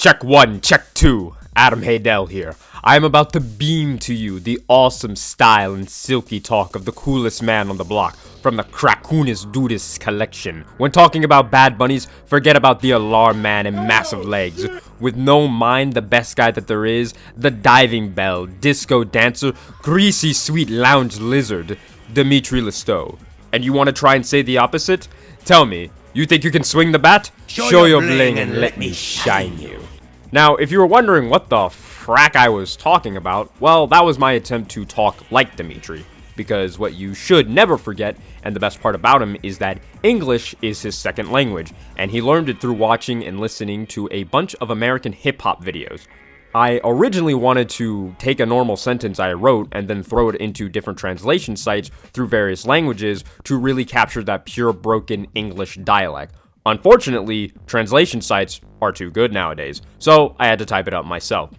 Check 1, check 2. Adam Haydel here. I am about to beam to you the awesome style and silky talk of the coolest man on the block from the Crackoonist Dudist collection. When talking about Bad Bunnies, forget about the alarm man and massive legs. With no mind, the best guy that there is, the diving bell, disco dancer, greasy sweet lounge lizard, Dimitri Listow. And you want to try and say the opposite? Tell me, you think you can swing the bat? Show your bling and let me shine you. Now, if you were wondering what the frack I was talking about, well, that was my attempt to talk like Dimitri. Because what you should never forget, and the best part about him, is that English is his second language, and he learned it through watching and listening to a bunch of American hip-hop videos. I originally wanted to take a normal sentence I wrote and then throw it into different translation sites through various languages to really capture that pure broken English dialect. Unfortunately, translation sites are too good nowadays, so I had to type it up myself.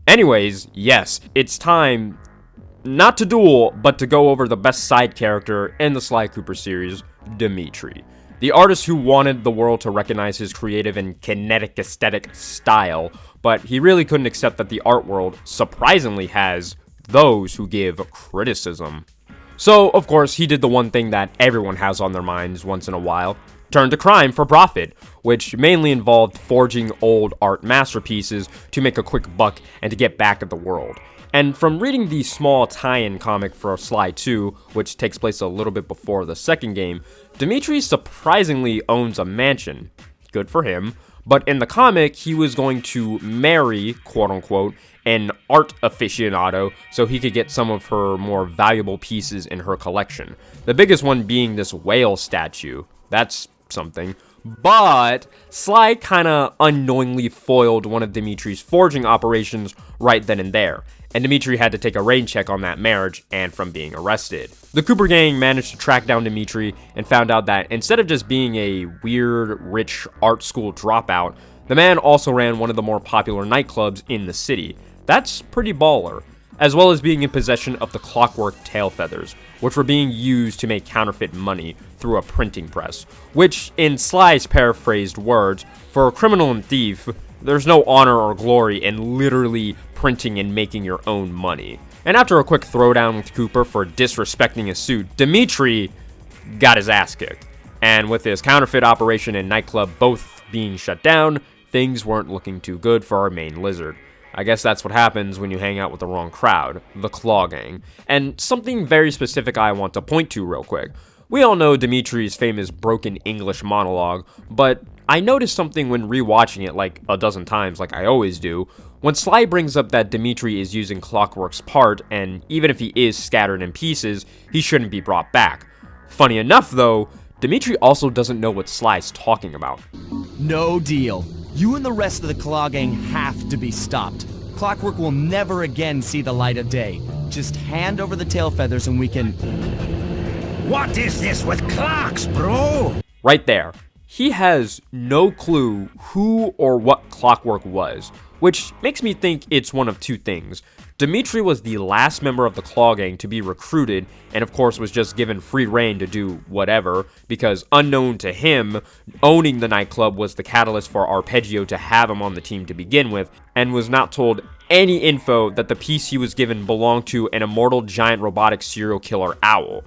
Anyways, yes, it's time not to duel, but to go over the best side character in the Sly Cooper series, Dimitri. The artist who wanted the world to recognize his creative and kinetic aesthetic style, but he really couldn't accept that the art world surprisingly has those who give criticism. So, of course, he did the one thing that everyone has on their minds once in a while: turn to crime for profit, which mainly involved forging old art masterpieces to make a quick buck and to get back at the world. And from reading the small tie-in comic for Sly 2, which takes place a little bit before the second game, Dimitri surprisingly owns a mansion. Good for him. But in the comic, he was going to marry, quote-unquote, an art aficionado so he could get some of her more valuable pieces in her collection. The biggest one being this whale statue. That's something. But Sly kinda unknowingly foiled one of Dimitri's forging operations right then and there, and Dimitri had to take a rain check on that marriage and from being arrested. The Cooper gang managed to track down Dimitri and found out that instead of just being a weird, rich art school dropout, the man also ran one of the more popular nightclubs in the city. That's pretty baller. As well as being in possession of the clockwork tail feathers, which were being used to make counterfeit money through a printing press. Which, in Sly's paraphrased words, for a criminal and thief, there's no honor or glory in literally printing and making your own money. And after a quick throwdown with Cooper for disrespecting his suit, Dimitri got his ass kicked. And with his counterfeit operation and nightclub both being shut down, things weren't looking too good for our main lizard. I guess that's what happens when you hang out with the wrong crowd, the Claw Gang. And something very specific I want to point to real quick. We all know Dimitri's famous broken English monologue, but I noticed something when rewatching it like a dozen times, like I always do, when Sly brings up that Dimitri is using Clockwork's part, and even if he is scattered in pieces, he shouldn't be brought back. Funny enough though, Dimitri also doesn't know what Sly's talking about. No deal. You and the rest of the Claw Gang have to be stopped. Clockwork will never again see the light of day. Just hand over the tail feathers and we can... What is this with clocks, bro? Right there. He has no clue who or what Clockwork was, which makes me think it's one of two things. Dimitri was the last member of the Claw Gang to be recruited, and of course was just given free reign to do whatever, because unknown to him, owning the nightclub was the catalyst for Arpeggio to have him on the team to begin with, and was not told any info that the piece he was given belonged to an immortal giant robotic serial killer owl.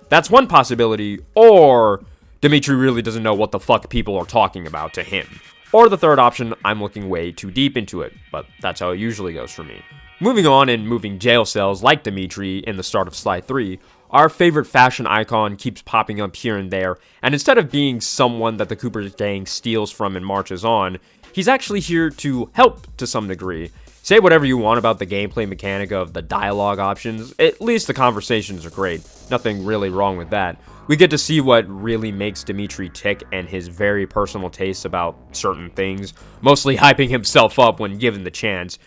That's one possibility, or Dimitri really doesn't know what the fuck people are talking about to him. Or the third option, I'm looking way too deep into it, but that's how it usually goes for me. Moving on and moving jail cells like Dimitri in the start of Sly 3, our favorite fashion icon keeps popping up here and there, and instead of being someone that the Cooper gang steals from and marches on, he's actually here to help to some degree. Say whatever you want about the gameplay mechanic of the dialogue options, at least the conversations are great. Nothing really wrong with that. We get to see what really makes Dimitri tick and his very personal tastes about certain things, mostly hyping himself up when given the chance.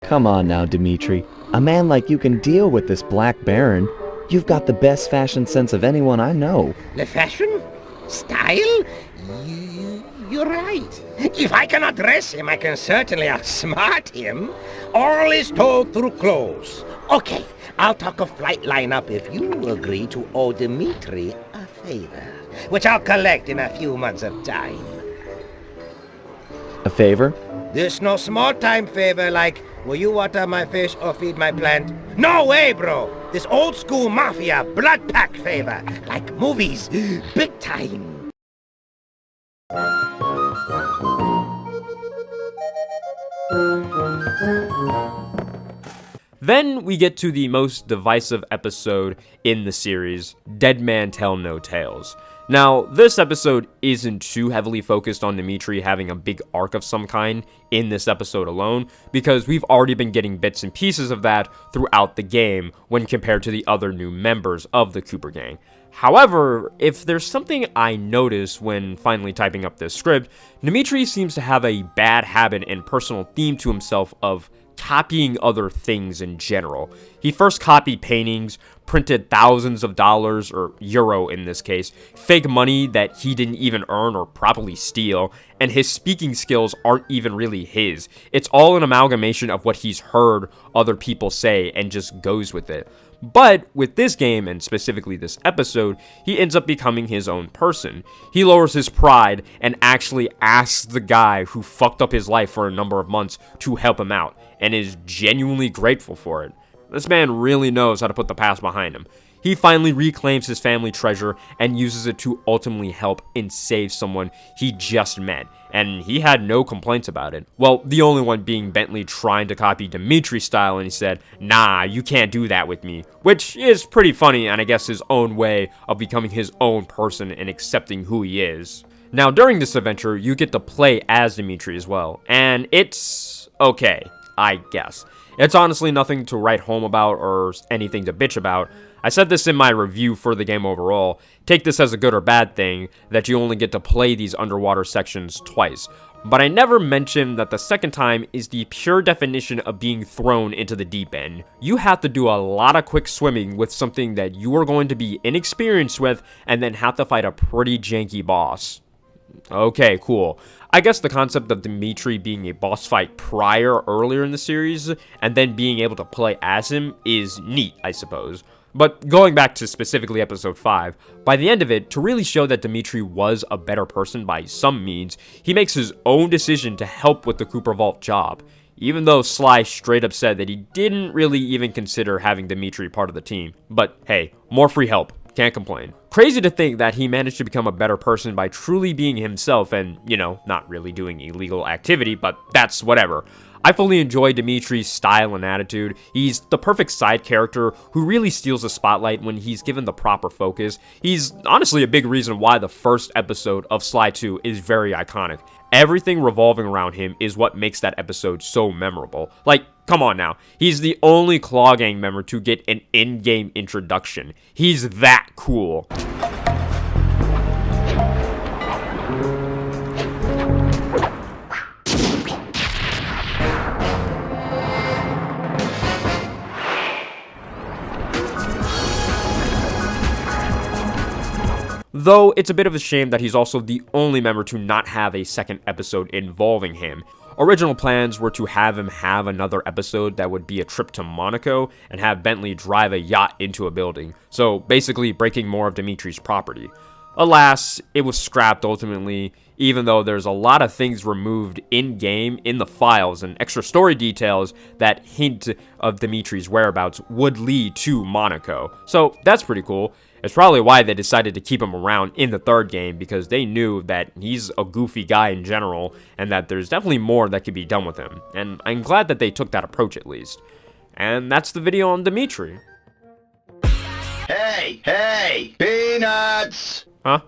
Come on now, Dimitri. A man like you can deal with this Black Baron. You've got the best fashion sense of anyone I know. The fashion? Style? You're right. If I cannot dress him, I can certainly outsmart him. All is told through clothes. Okay, I'll talk a flight lineup if you agree to owe Dimitri a favor, which I'll collect in a few months of time. A favor? This no small-time favor like, will you water my fish or feed my plant? No way, bro! This old-school mafia blood pack favor, like movies, big time. Then we get to the most divisive episode in the series, Dead Man Tell No Tales. Now, this episode isn't too heavily focused on Dimitri having a big arc of some kind in this episode alone, because we've already been getting bits and pieces of that throughout the game when compared to the other new members of the Cooper Gang. However, if there's something I noticed when finally typing up this script, Dimitri seems to have a bad habit and personal theme to himself of copying other things in general. He first copied paintings, printed thousands of dollars, or euro in this case, fake money that he didn't even earn or probably steal, and his speaking skills aren't even really his. It's all an amalgamation of what he's heard other people say and just goes with it. But with this game, and specifically this episode, he ends up becoming his own person. He lowers his pride and actually asks the guy who fucked up his life for a number of months to help him out, and is genuinely grateful for it. This man really knows how to put the past behind him. He finally reclaims his family treasure and uses it to ultimately help and save someone he just met, and he had no complaints about it. Well, the only one being Bentley trying to copy Dimitri's style, and he said, "Nah, you can't do that with me," which is pretty funny and I guess his own way of becoming his own person and accepting who he is. Now, during this adventure, you get to play as Dimitri as well, and it's okay, I guess. It's honestly nothing to write home about or anything to bitch about. I said this in my review for the game overall. Take this as a good or bad thing, that you only get to play these underwater sections twice. But I never mentioned that the second time is the pure definition of being thrown into the deep end. You have to do a lot of quick swimming with something that you are going to be inexperienced with, and then have to fight a pretty janky boss. Okay, cool. I guess the concept of Dimitri being a boss fight earlier in the series, and then being able to play as him is neat, I suppose. But going back to specifically episode 5, by the end of it, to really show that Dimitri was a better person by some means, he makes his own decision to help with the Cooper Vault job, even though Sly straight up said that he didn't really even consider having Dimitri part of the team. But hey, more free help. Can't complain. Crazy to think that he managed to become a better person by truly being himself and, not really doing illegal activity, but that's whatever. I fully enjoy Dimitri's style and attitude. He's the perfect side character who really steals the spotlight when he's given the proper focus. He's honestly a big reason why the first episode of Sly 2 is very iconic. Everything revolving around him is what makes that episode so memorable. Like, come on now. He's the only Claw Gang member to get an in-game introduction. He's that cool. Though it's a bit of a shame that he's also the only member to not have a second episode involving him. Original plans were to have him have another episode that would be a trip to Monaco and have Bentley drive a yacht into a building, so basically breaking more of Dimitri's property. Alas, it was scrapped ultimately, even though there's a lot of things removed in-game in the files and extra story details that hint of Dimitri's whereabouts would lead to Monaco. So that's pretty cool. It's probably why they decided to keep him around in the third game, because they knew that he's a goofy guy in general and that there's definitely more that could be done with him. And I'm glad that they took that approach at least. And that's the video on Dimitri. Hey, peanuts! Huh?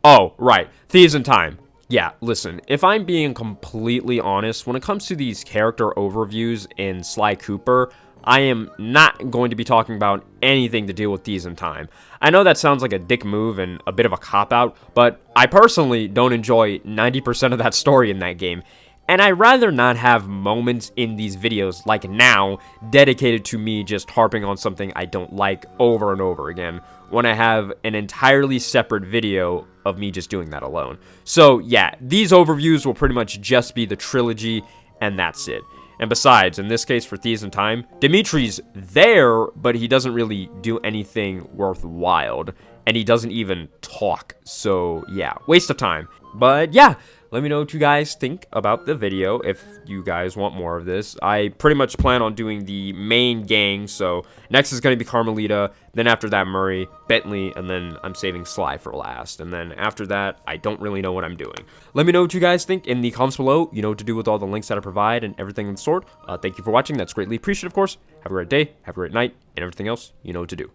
Oh, right. Thieves and Time. Yeah, listen, if I'm being completely honest, when it comes to these character overviews in Sly Cooper, I am not going to be talking about anything to deal with Thieves and Time. I know that sounds like a dick move and a bit of a cop-out, but I personally don't enjoy 90% of that story in that game. And I'd rather not have moments in these videos like now dedicated to me just harping on something I don't like over and over again, when I have an entirely separate video of me just doing that alone. So yeah, these overviews will pretty much just be the trilogy, and that's it. And besides, in this case for Thieves and Time, Dimitri's there, but he doesn't really do anything worthwhile, and he doesn't even talk. So yeah, waste of time. But yeah, Let me know what you guys think about the video, if you guys want more of this. I pretty much plan on doing the main gang, so next is going to be Carmelita, then after that Murray, Bentley, and then I'm saving Sly for last. And then after that, I don't really know what I'm doing. Let me know what you guys think in the comments below. You know what to do with all the links that I provide and everything of the sort. Thank you for watching. That's greatly appreciated, of course. Have a great day, have a great night, and everything else, you know what to do.